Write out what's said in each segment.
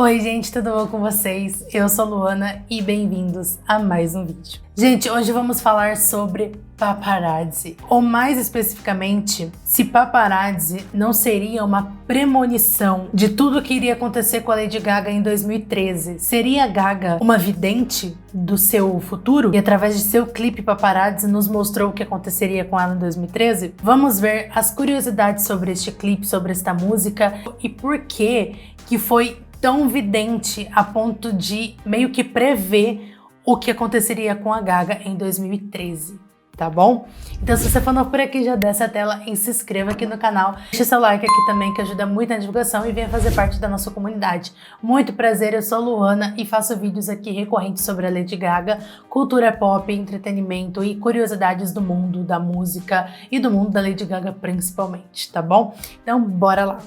Oi gente, tudo bom com vocês? Eu sou Luana e bem-vindos a mais um vídeo. Gente, hoje vamos falar sobre paparazzi, ou mais especificamente, se paparazzi não seria uma premonição de tudo que iria acontecer com a Lady Gaga em 2013. Seria a Gaga uma vidente do seu futuro? E através de seu clipe Paparazzi nos mostrou o que aconteceria com ela em 2013? Vamos ver as curiosidades sobre este clipe, sobre esta música e por que foi tão vidente a ponto de meio que prever o que aconteceria com a Gaga em 2013, tá bom? Então se você for novo por aqui, já desce a tela e se inscreva aqui no canal. Deixa seu like aqui também, que ajuda muito na divulgação, e venha fazer parte da nossa comunidade. Muito prazer, eu sou Luana e faço vídeos aqui recorrentes sobre a Lady Gaga, cultura pop, entretenimento e curiosidades do mundo da música e do mundo da Lady Gaga principalmente, tá bom? Então bora lá!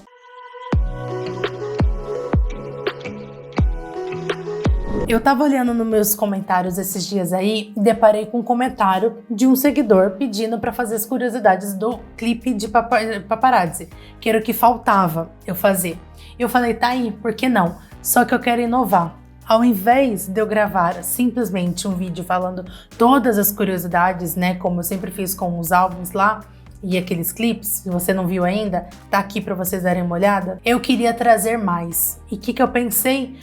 Eu tava olhando nos meus comentários esses dias aí e deparei com um comentário de um seguidor pedindo pra fazer as curiosidades do clipe de Paparazzi, que era o que faltava eu fazer. Eu falei, tá aí, por que não? Só que eu quero inovar. Ao invés de eu gravar simplesmente um vídeo falando todas as curiosidades, né, como eu sempre fiz com os álbuns lá, e aqueles clipes, se você não viu ainda, tá aqui pra vocês darem uma olhada, eu queria trazer mais. E o que eu pensei?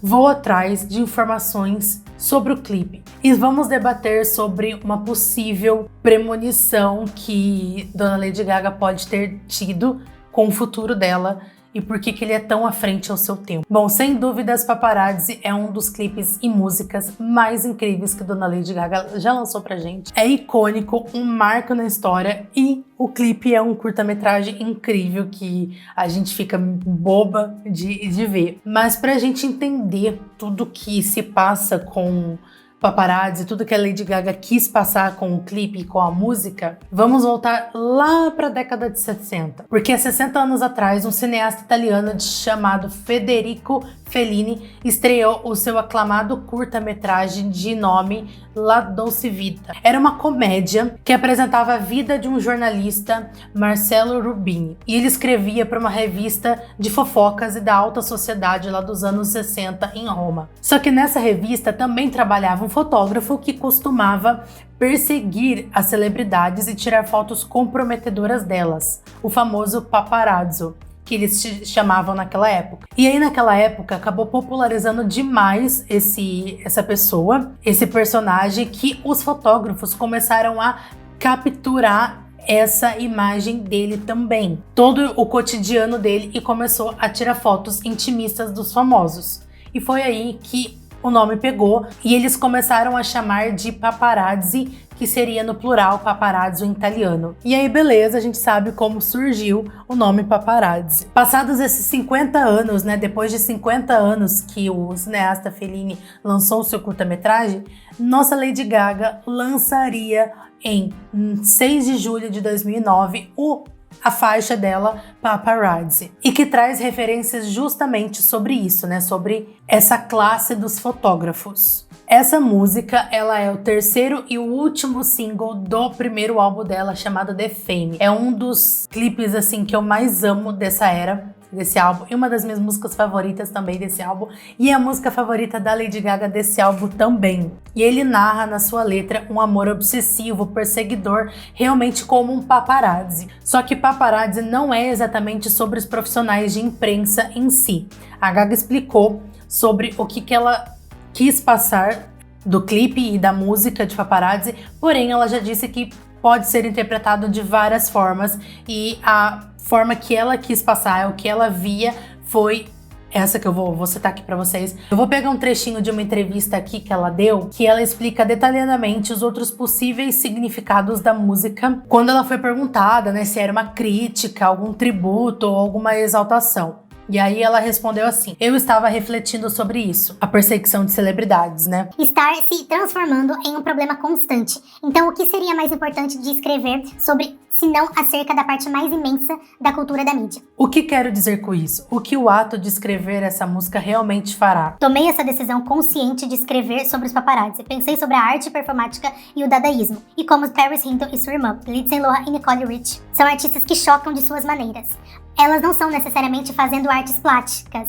Vou atrás de informações sobre o clipe e vamos debater sobre uma possível premonição que Dona Lady Gaga pode ter tido com o futuro dela e por que ele é tão à frente ao seu tempo. Bom, sem dúvidas, Paparazzi é um dos clipes e músicas mais incríveis que Dona Lady Gaga já lançou pra gente. É icônico, um marco na história e o clipe é um curta-metragem incrível que a gente fica boba de ver. Mas pra gente entender tudo que se passa com Paparazzi, tudo que a Lady Gaga quis passar com o clipe e com a música, vamos voltar lá para a década de 60. Porque há 60 anos atrás, um cineasta italiano chamado Federico Fellini estreou o seu aclamado curta-metragem de nome La Dolce Vita. Era uma comédia que apresentava a vida de um jornalista, Marcello Rubini, e ele escrevia para uma revista de fofocas e da alta sociedade lá dos anos 60 em Roma. Só que nessa revista também trabalhava um fotógrafo que costumava perseguir as celebridades e tirar fotos comprometedoras delas, o famoso paparazzo, que eles chamavam naquela época. E aí naquela época acabou popularizando demais essa pessoa, esse personagem, que os fotógrafos começaram a capturar essa imagem dele também, todo o cotidiano dele, e começou a tirar fotos intimistas dos famosos. E foi aí que o nome pegou e eles começaram a chamar de paparazzi, que seria no plural paparazzo em italiano. E aí beleza, a gente sabe como surgiu o nome paparazzi. Passados esses 50 anos, né, depois de 50 anos que o cineasta Fellini lançou o seu curta-metragem, nossa Lady Gaga lançaria em 6 de julho de 2009 a faixa dela, Paparazzi, e que traz referências justamente sobre isso, né? Sobre essa classe dos fotógrafos. Essa música, ela é o terceiro e o último single do primeiro álbum dela, chamado The Fame. É um dos clipes, assim, que eu mais amo dessa era, desse álbum, e uma das minhas músicas favoritas também desse álbum, e a música favorita da Lady Gaga desse álbum também. E ele narra na sua letra um amor obsessivo, perseguidor, realmente como um paparazzi. Só que paparazzi não é exatamente sobre os profissionais de imprensa em si. A Gaga explicou sobre o que ela quis passar do clipe e da música de Paparazzi, porém ela já disse que pode ser interpretado de várias formas, e a forma que ela quis passar, o que ela via, foi essa que eu vou citar aqui pra vocês. Eu vou pegar um trechinho de uma entrevista aqui que ela deu, que ela explica detalhadamente os outros possíveis significados da música, quando ela foi perguntada, né, se era uma crítica, algum tributo ou alguma exaltação. E aí ela respondeu assim: eu estava refletindo sobre isso, a perseguição de celebridades, né? Estar se transformando em um problema constante. Então o que seria mais importante de escrever sobre, se não acerca da parte mais imensa da cultura da mídia? O que quero dizer com isso? O que o ato de escrever essa música realmente fará? Tomei essa decisão consciente de escrever sobre os paparazzi. Pensei sobre a arte performática e o dadaísmo, e como Paris Hilton e sua irmã, Lindsay Lohan e Nicole Rich, são artistas que chocam de suas maneiras. Elas não são necessariamente fazendo artes plásticas,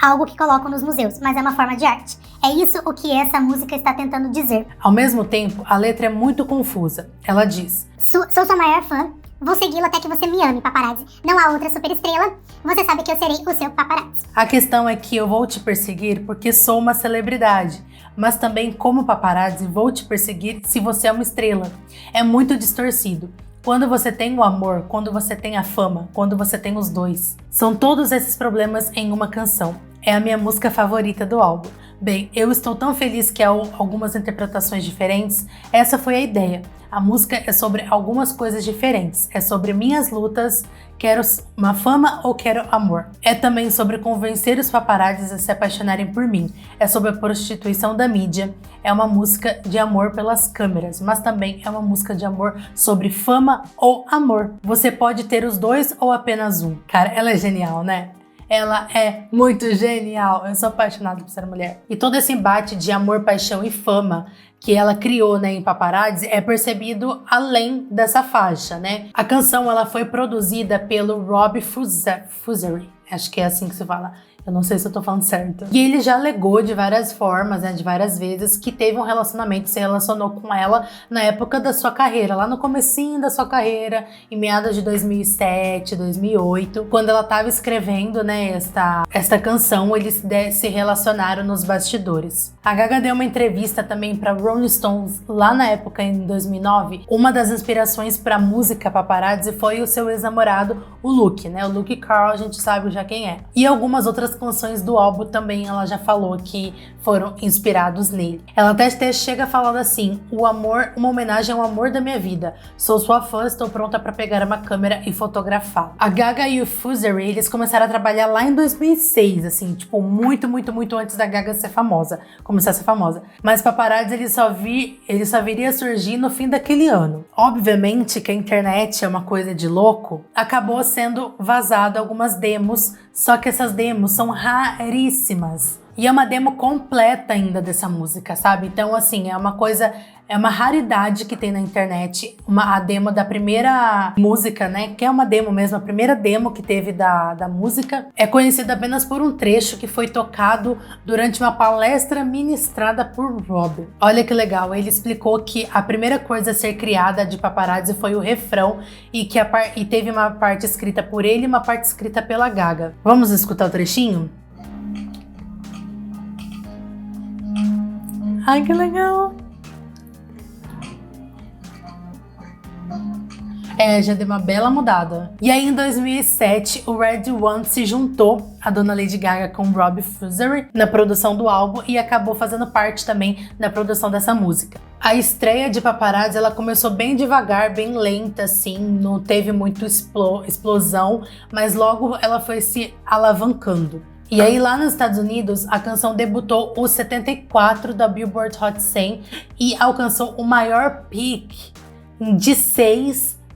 algo que colocam nos museus, mas é uma forma de arte. É isso o que essa música está tentando dizer. Ao mesmo tempo, a letra é muito confusa. Ela diz: Sou sua maior fã. Vou segui-lo até que você me ame, paparazzi. Não há outra superestrela. Você sabe que eu serei o seu paparazzi. A questão é que eu vou te perseguir porque sou uma celebridade, mas também como paparazzi vou te perseguir se você é uma estrela. É muito distorcido. Quando você tem o amor, quando você tem a fama, quando você tem os dois. São todos esses problemas em uma canção. É a minha música favorita do álbum. Bem, eu estou tão feliz que há algumas interpretações diferentes. Essa foi a ideia. A música é sobre algumas coisas diferentes. É sobre minhas lutas, quero uma fama ou quero amor. É também sobre convencer os paparazzis a se apaixonarem por mim. É sobre a prostituição da mídia. É uma música de amor pelas câmeras, mas também é uma música de amor sobre fama ou amor. Você pode ter os dois ou apenas um. Cara, ela é genial, né? Ela é muito genial. Eu sou apaixonada por essa mulher. E todo esse embate de amor, paixão e fama que ela criou, né, em Paparazzi é percebido além dessa faixa, né? A canção ela foi produzida pelo Rob Fusari. Acho que é assim que se fala. Eu não sei se eu tô falando certo. E ele já alegou de várias formas, né, de várias vezes, que teve um relacionamento, se relacionou com ela na época da sua carreira, lá no comecinho da sua carreira, em meados de 2007, 2008, quando ela tava escrevendo, né, esta canção, eles se relacionaram nos bastidores. A Gaga deu uma entrevista também para Rolling Stones lá na época, em 2009. Uma das inspirações para a música Paparazzi foi o seu ex-namorado, o Luke, né? O Luke Carl, a gente sabe já quem é. E algumas outras canções do álbum também ela já falou que foram inspirados nele. Ela até chega falando assim: o amor, uma homenagem ao amor da minha vida. Sou sua fã, estou pronta para pegar uma câmera e fotografar. A Gaga e o Fusari, eles começaram a trabalhar lá em 2006, assim, tipo, muito antes da Gaga ser famosa, começar a ser famosa. Mas Paparazzi, ele só viria a surgir no fim daquele ano. Obviamente que a internet é uma coisa de louco, acabou sendo vazado algumas demos, só que essas demos são raríssimas. E é uma demo completa ainda dessa música, sabe? Então, assim, é uma raridade que tem na internet, a demo da primeira música, né? Que é uma demo mesmo, a primeira demo que teve da música. É conhecida apenas por um trecho que foi tocado durante uma palestra ministrada por Rob. Olha que legal, ele explicou que a primeira coisa a ser criada de Paparazzi foi o refrão e teve uma parte escrita por ele e uma parte escrita pela Gaga. Vamos escutar o trechinho? Ai, que legal! Já deu uma bela mudada. E aí, em 2007, o Red One se juntou a dona Lady Gaga com Rob Fusari na produção do álbum e acabou fazendo parte também da produção dessa música. A estreia de Paparazzi, ela começou bem devagar, bem lenta, assim, não teve muito explosão, mas logo ela foi se alavancando. E aí, lá nos Estados Unidos, a canção debutou o 74 da Billboard Hot 100 e alcançou o maior peak de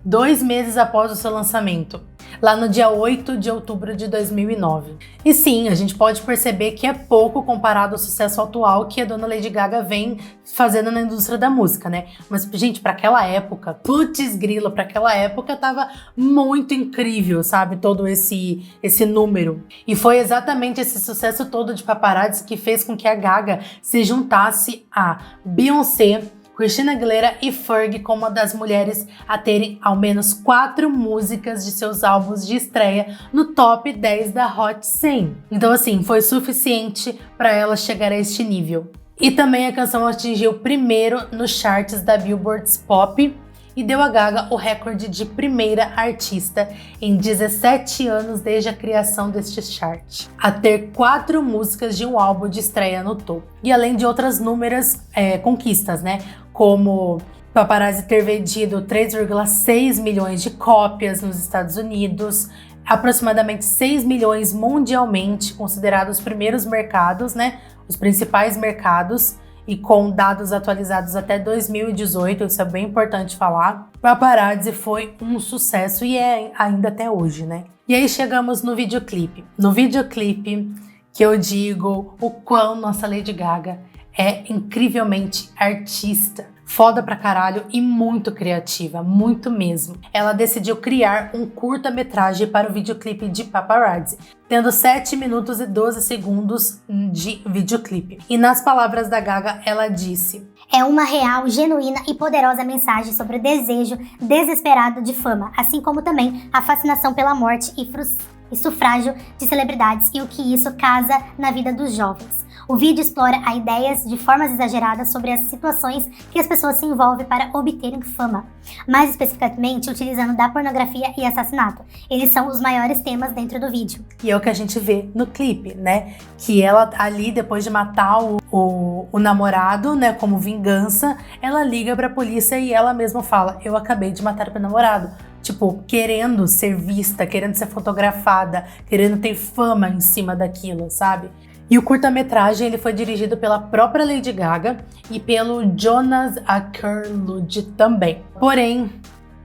2 meses após o seu lançamento, lá no dia 8 de outubro de 2009. E sim, a gente pode perceber que é pouco comparado ao sucesso atual que a dona Lady Gaga vem fazendo na indústria da música, né? Mas, gente, para aquela época, putz grila, para aquela época tava muito incrível, sabe? Todo esse número. E foi exatamente esse sucesso todo de Paparazzi que fez com que a Gaga se juntasse a Beyoncé, Christina Aguilera e Fergie como uma das mulheres a terem ao menos 4 músicas de seus álbuns de estreia no top 10 da Hot 100. Então, assim, foi suficiente para ela chegar a este nível. E também a canção atingiu primeiro nos charts da Billboard Pop e deu a Gaga o recorde de primeira artista em 17 anos desde a criação deste chart, a ter 4 músicas de um álbum de estreia no topo. E além de outras inúmeras conquistas, né? Como Paparazzi ter vendido 3,6 milhões de cópias nos Estados Unidos, aproximadamente 6 milhões mundialmente, considerados os primeiros mercados, né? Os principais mercados, e com dados atualizados até 2018, isso é bem importante falar. Paparazzi foi um sucesso e é ainda até hoje, né? E aí chegamos no videoclipe. No videoclipe que eu digo o quão nossa Lady Gaga é incrivelmente artista. foda pra caralho e muito criativa, muito mesmo. Ela decidiu criar um curta-metragem para o videoclipe de Paparazzi, tendo 7 minutos e 12 segundos de videoclipe. E nas palavras da Gaga, ela disse: é uma real, genuína e poderosa mensagem sobre o desejo desesperado de fama, assim como também a fascinação pela morte e sufrágio de celebridades e o que isso causa na vida dos jovens. O vídeo explora ideias de formas exageradas sobre as situações que as pessoas se envolvem para obterem fama, mais especificamente utilizando da pornografia e assassinato. Eles são os maiores temas dentro do vídeo. E é o que a gente vê no clipe, né? Que ela ali, depois de matar o namorado, né, como vingança, ela liga pra polícia e ela mesma fala: eu acabei de matar meu namorado. Tipo, querendo ser vista, querendo ser fotografada, querendo ter fama em cima daquilo, sabe? E o curta-metragem ele foi dirigido pela própria Lady Gaga e pelo Jonas Akerlund também. Porém,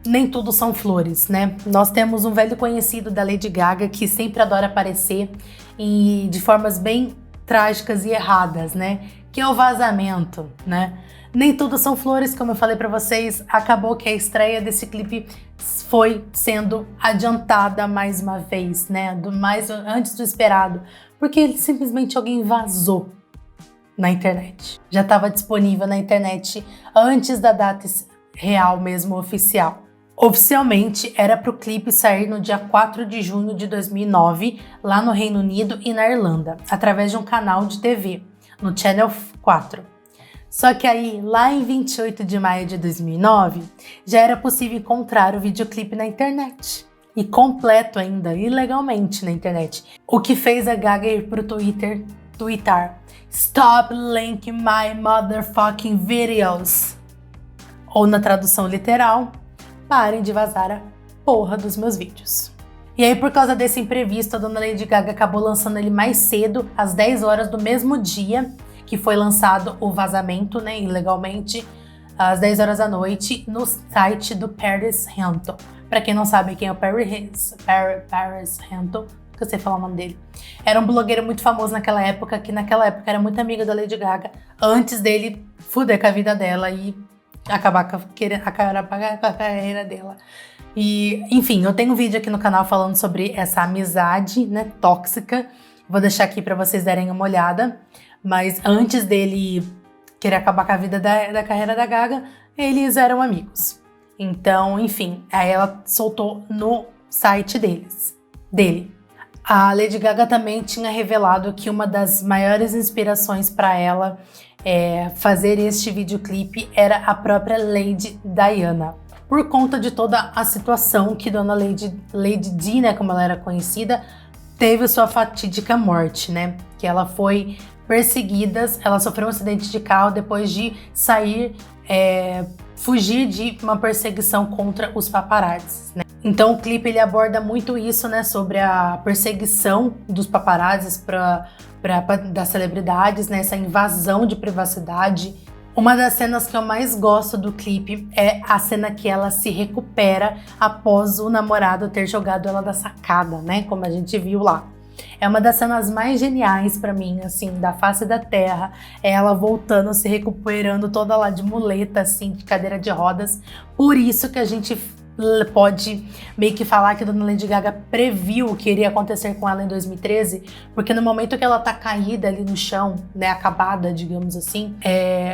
nem tudo são flores, né? Nós temos um velho conhecido da Lady Gaga que sempre adora aparecer de formas bem trágicas e erradas, né? Que é o vazamento, né? Nem tudo são flores, como eu falei pra vocês. Acabou que a estreia desse clipe foi sendo adiantada mais uma vez, né? Antes do esperado. Porque simplesmente alguém vazou na internet. Já estava disponível na internet antes da data real mesmo, oficial. Oficialmente, era para o clipe sair no dia 4 de junho de 2009, lá no Reino Unido e na Irlanda, através de um canal de TV, no Channel 4. Só que aí, lá em 28 de maio de 2009, já era possível encontrar o videoclipe na internet. E completo ainda, ilegalmente na internet. O que fez a Gaga ir pro Twitter tweetar: "Stop linking my motherfucking videos." Ou na tradução literal: parem de vazar a porra dos meus vídeos. E aí, por causa desse imprevisto, a dona Lady Gaga acabou lançando ele mais cedo, às 10 horas do mesmo dia que foi lançado o vazamento, né, ilegalmente, às 10 horas da noite, no site do Paris Hilton. Pra quem não sabe quem é o Paris Hilton, que eu sei falar o nome dele. Era um blogueiro muito famoso naquela época, que naquela época era muito amigo da Lady Gaga, antes dele fuder com a vida dela e acabar com a carreira dela. E, enfim, eu tenho um vídeo aqui no canal falando sobre essa amizade, né, tóxica. Vou deixar aqui pra vocês darem uma olhada. Mas antes dele querer acabar com a vida da carreira da Gaga, eles eram amigos. Então, enfim, aí ela soltou no site dele. A Lady Gaga também tinha revelado que uma das maiores inspirações para ela fazer este videoclipe era a própria Lady Diana. Por conta de toda a situação que Dona Lady Di, né, como ela era conhecida, teve sua fatídica morte, né? Que ela foi perseguida, ela sofreu um acidente de carro depois de fugir de uma perseguição contra os paparazzis, né? Então o clipe ele aborda muito isso, né, sobre a perseguição dos paparazzis das celebridades, né, essa invasão de privacidade. Uma das cenas que eu mais gosto do clipe é a cena que ela se recupera após o namorado ter jogado ela da sacada, né, como a gente viu lá. É uma das cenas mais geniais pra mim, assim, da face da terra. É ela voltando, se recuperando toda lá de muleta, assim, de cadeira de rodas. Por isso que a gente pode meio que falar que a Dona Lady Gaga previu o que iria acontecer com ela em 2013, porque no momento que ela tá caída ali no chão, né, acabada, digamos assim,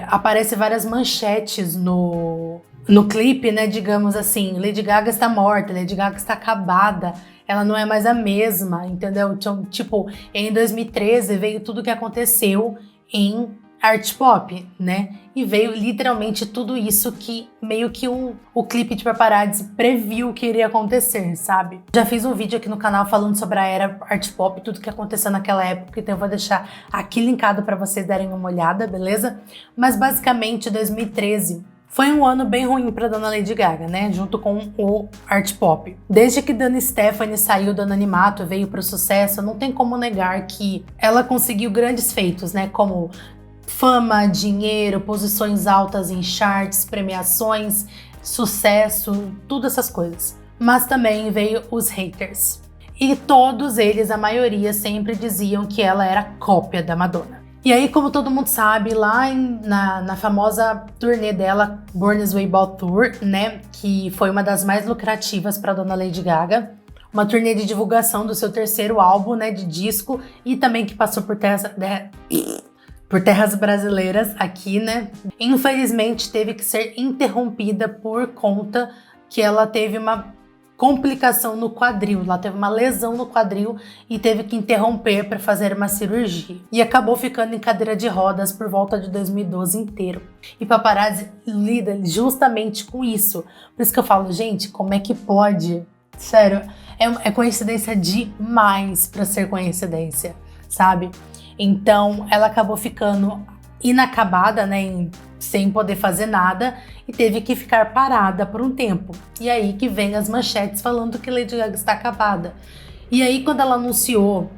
aparece várias manchetes no clipe, né, digamos assim: Lady Gaga está morta, Lady Gaga está acabada, ela não é mais a mesma, entendeu? Então, tipo, em 2013 veio tudo o que aconteceu em art pop, né? E veio literalmente tudo isso que meio que o clipe de Paparazzi previu que iria acontecer, sabe? Já fiz um vídeo aqui no canal falando sobre a era art pop, tudo que aconteceu naquela época, então eu vou deixar aqui linkado pra vocês darem uma olhada, beleza? Mas basicamente 2013 foi um ano bem ruim pra Dona Lady Gaga, né? Junto com o art pop. Desde que Dona Stephanie saiu do anonimato, veio pro sucesso, não tem como negar que ela conseguiu grandes feitos, né? Como fama, dinheiro, posições altas em charts, premiações, sucesso, tudo essas coisas. Mas também veio os haters. E todos eles, a maioria, sempre diziam que ela era cópia da Madonna. E aí, como todo mundo sabe, lá na famosa turnê dela, Born This Way Ball Tour, né, que foi uma das mais lucrativas para dona Lady Gaga, uma turnê de divulgação do seu terceiro álbum, né, de disco, e também que passou por terras brasileiras aqui, né, infelizmente teve que ser interrompida por conta que ela teve uma complicação no quadril, ela teve uma lesão no quadril e teve que interromper para fazer uma cirurgia. E acabou ficando em cadeira de rodas por volta de 2012 inteiro. E paparazzi lida justamente com isso. Por isso que eu falo, gente, como é que pode? Sério, é coincidência demais para ser coincidência, sabe? Então, ela acabou ficando inacabada, né, sem poder fazer nada e teve que ficar parada por um tempo. E aí que vem as manchetes falando que Lady Gaga está acabada. E aí quando ela anunciou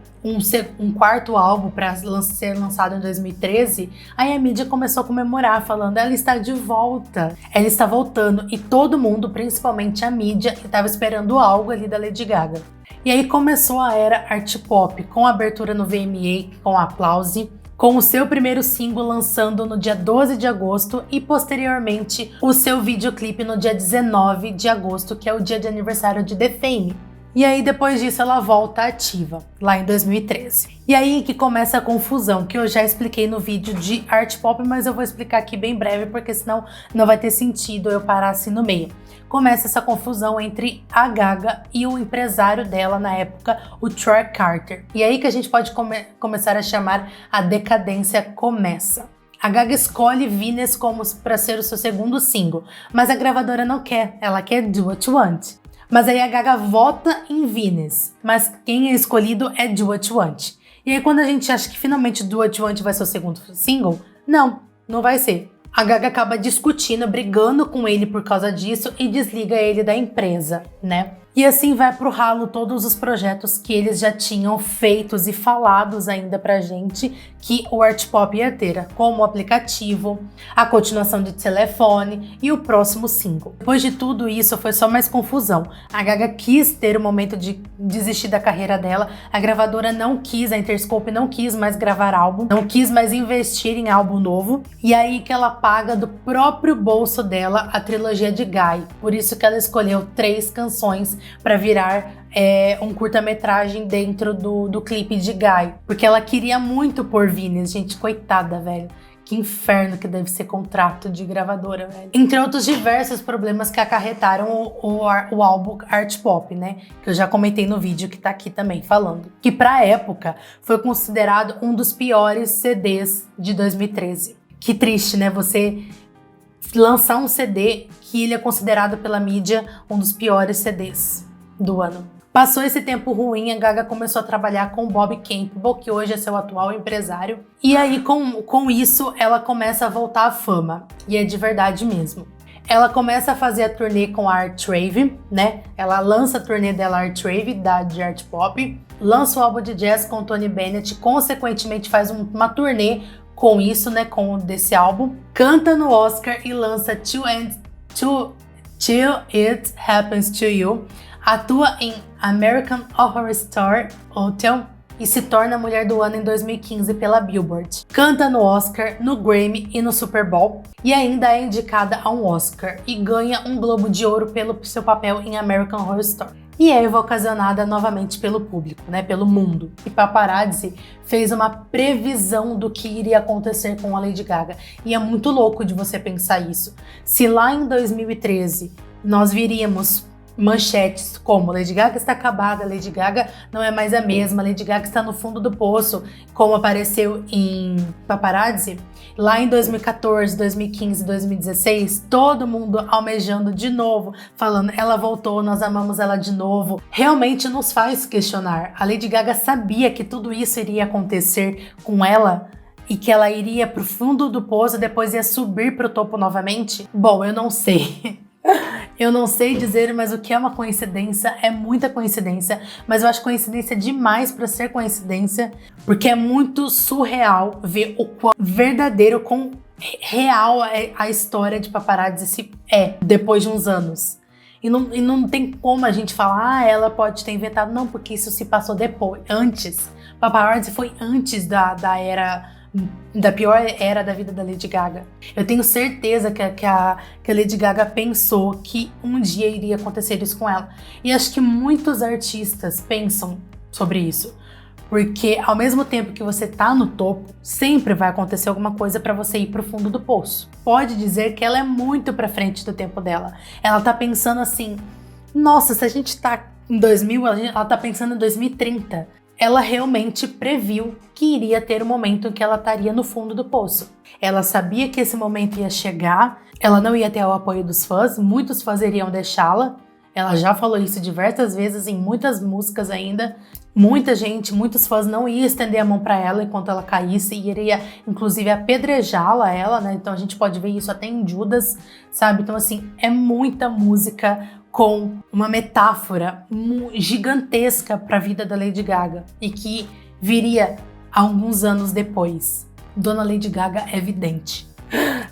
um quarto álbum para ser lançado em 2013, aí a mídia começou a comemorar, falando ela está de volta, ela está voltando, e todo mundo, principalmente a mídia, estava esperando algo ali da Lady Gaga. E aí começou a era art pop, com a abertura no VMA, com Applause, com o seu primeiro single lançando no dia 12 de agosto e posteriormente o seu videoclipe no dia 19 de agosto, que é o dia de aniversário de The Fame. E aí depois disso ela volta ativa, lá em 2013. E aí que começa a confusão, que eu já expliquei no vídeo de art pop, mas eu vou explicar aqui bem breve, porque senão não vai ter sentido eu parar assim no meio. Começa essa confusão entre a Gaga e o empresário dela na época, o Troy Carter. E aí que a gente pode começar a chamar a decadência começa. A Gaga escolhe Venus como para ser o seu segundo single, mas a gravadora não quer, ela quer Do What You Want. Mas aí a Gaga vota em Venus, mas quem é escolhido é Do What You Want. E aí quando a gente acha que finalmente Do What You Want vai ser o segundo single, não vai ser. A Gaga acaba discutindo, brigando com ele por causa disso e desliga ele da empresa, né? E assim vai pro ralo todos os projetos que eles já tinham feitos e falados ainda pra gente que o art pop ia ter, como o aplicativo, a continuação de telefone e o próximo single. Depois de tudo isso, foi só mais confusão. A Gaga quis ter o momento de desistir da carreira dela, a gravadora não quis, a Interscope não quis mais gravar álbum, não quis mais investir em álbum novo, e aí que ela paga do próprio bolso dela a trilogia de Guy. Por isso que ela escolheu 3 canções para virar um curta-metragem dentro do clipe de Guy. Porque ela queria muito pôr Venus, gente, coitada, velho. Que inferno que deve ser contrato de gravadora, velho. Entre outros diversos problemas que acarretaram o álbum art pop, né? Que eu já comentei no vídeo que tá aqui também falando. Que pra época foi considerado um dos piores CDs de 2013. Que triste, né? Você lançar um CD que ele é considerado pela mídia um dos piores CDs do ano. Passou esse tempo ruim, a Gaga começou a trabalhar com Bob Campbell, que hoje é seu atual empresário. E aí, com isso, ela começa a voltar à fama. E é de verdade mesmo. Ela começa a fazer a turnê com a Art Rave, né? Ela lança a turnê dela Art Rave, de art pop. Lança o álbum de jazz com Tony Bennett. Consequentemente, faz uma turnê com isso, né? Desse álbum. Canta no Oscar e lança Till It Happens to You. Atua em American Horror Story Hotel e se torna Mulher do Ano em 2015 pela Billboard. Canta no Oscar, no Grammy e no Super Bowl e ainda é indicada a um Oscar e ganha um Globo de Ouro pelo seu papel em American Horror Story. E é ocasionada novamente pelo público, né, pelo mundo. E Paparazzi fez uma previsão do que iria acontecer com a Lady Gaga. E é muito louco de você pensar isso. Se lá em 2013 nós viríamos manchetes como Lady Gaga está acabada, Lady Gaga não é mais a mesma, Lady Gaga está no fundo do poço, como apareceu em Paparazzi, lá em 2014, 2015, 2016, todo mundo almejando de novo, falando ela voltou, nós amamos ela de novo, realmente nos faz questionar. A Lady Gaga sabia que tudo isso iria acontecer com ela e que ela iria pro fundo do poço e depois ia subir pro topo novamente? Bom, eu não sei. Eu não sei dizer, mas o que é uma coincidência é muita coincidência, mas eu acho coincidência demais para ser coincidência, porque é muito surreal ver o quão verdadeiro, quão real a história de Paparazzi depois de uns anos. E não tem como a gente falar, ela pode ter inventado, não, porque isso se passou depois, antes. Paparazzi foi antes da era da pior era da vida da Lady Gaga. Eu tenho certeza que a Lady Gaga pensou que um dia iria acontecer isso com ela. E acho que muitos artistas pensam sobre isso. Porque ao mesmo tempo que você tá no topo, sempre vai acontecer alguma coisa pra você ir pro fundo do poço. Pode dizer que ela é muito pra frente do tempo dela. Ela tá pensando assim, nossa, se a gente tá em 2000, ela tá pensando em 2030. Ela realmente previu que iria ter um momento em que ela estaria no fundo do poço. Ela sabia que esse momento ia chegar, ela não ia ter o apoio dos fãs, muitos fãs iriam deixá-la. Ela já falou isso diversas vezes em muitas músicas ainda. Muita gente, muitos fãs não iam estender a mão para ela enquanto ela caísse e iria, inclusive, apedrejá-la, né? Então a gente pode ver isso até em Judas, sabe? Então, assim, é muita música com uma metáfora gigantesca para a vida da Lady Gaga e que viria alguns anos depois. Dona Lady Gaga é vidente.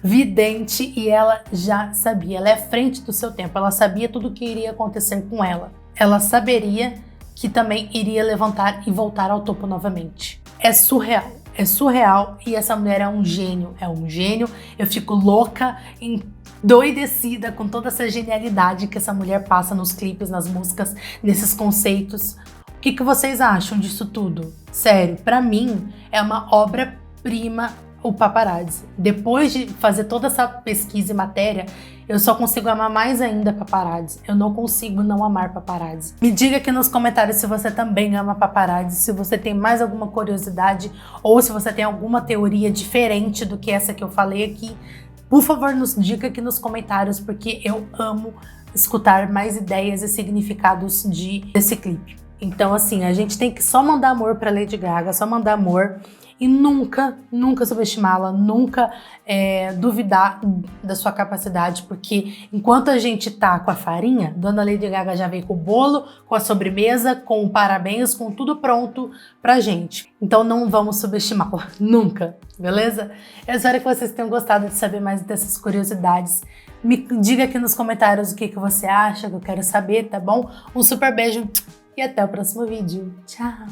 Vidente, e ela já sabia, ela é à frente do seu tempo, ela sabia tudo o que iria acontecer com ela. Ela saberia que também iria levantar e voltar ao topo novamente. É surreal e essa mulher é um gênio. Eu fico louca, endoidecida com toda essa genialidade que essa mulher passa nos clipes, nas músicas, nesses conceitos. O que vocês acham disso tudo? Sério, pra mim é uma obra-prima o Paparazzi. Depois de fazer toda essa pesquisa e matéria, eu só consigo amar mais ainda Paparazzi. Eu não consigo não amar Paparazzi. Me diga aqui nos comentários se você também ama Paparazzi, se você tem mais alguma curiosidade ou se você tem alguma teoria diferente do que essa que eu falei aqui. Por favor, nos diga aqui nos comentários, porque eu amo escutar mais ideias e significados desse clipe. Então, assim, a gente tem que só mandar amor pra Lady Gaga, só mandar amor. E nunca subestimá-la, nunca duvidar da sua capacidade, porque enquanto a gente tá com a farinha, Dona Lady Gaga já veio com o bolo, com a sobremesa, com o parabéns, com tudo pronto pra gente. Então não vamos subestimá-la, nunca, beleza? Eu espero que vocês tenham gostado de saber mais dessas curiosidades. Me diga aqui nos comentários o que você acha, que eu quero saber, tá bom? Um super beijo e até o próximo vídeo. Tchau!